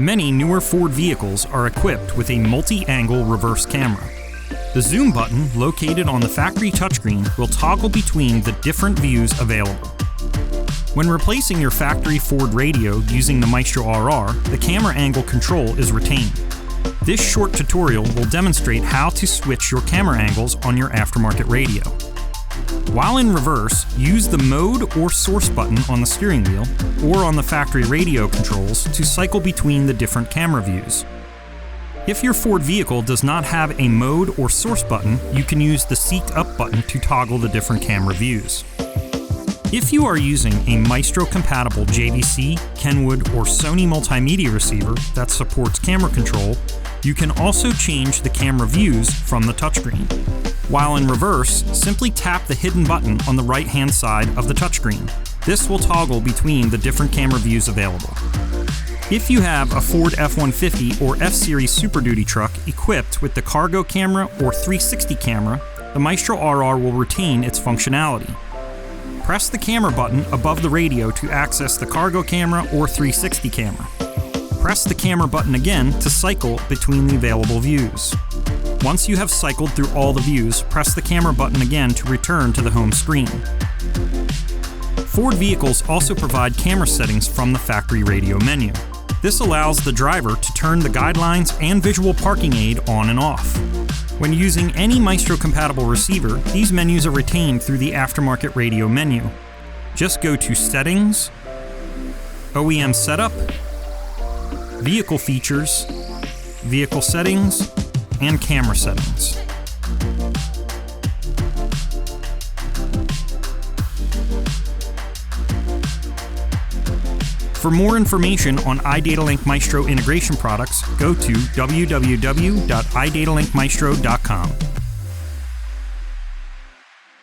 Many newer Ford vehicles are equipped with a multi-angle reverse camera. The zoom button, located on the factory touchscreen, will toggle between the different views available. When replacing your factory Ford radio using the Maestro RR, the camera angle control is retained. This short tutorial will demonstrate how to switch your camera angles on your aftermarket radio. While in reverse, use the mode or source button on the steering wheel or on the factory radio controls to cycle between the different camera views. If your Ford vehicle does not have a mode or source button, you can use the Seek Up button to toggle the different camera views. If you are using a Maestro-compatible JVC, Kenwood, or Sony multimedia receiver that supports camera control, you can also change the camera views from the touchscreen. While in reverse, simply tap the hidden button on the right-hand side of the touchscreen. This will toggle between the different camera views available. If you have a Ford F-150 or F-Series Super Duty truck equipped with the cargo camera or 360 camera, the Maestro RR will retain its functionality. Press the camera button above the radio to access the cargo camera or 360 camera. Press the camera button again to cycle between the available views. Once you have cycled through all the views, press the camera button again to return to the home screen. Ford vehicles also provide camera settings from the factory radio menu. This allows the driver to turn the guidelines and visual parking aid on and off. When using any Maestro-compatible receiver, these menus are retained through the aftermarket radio menu. Just go to Settings, OEM Setup, Vehicle Features, Vehicle Settings, and Camera Settings. For more information on iDatalink Maestro integration products, go to www.iDatalink Maestro.com.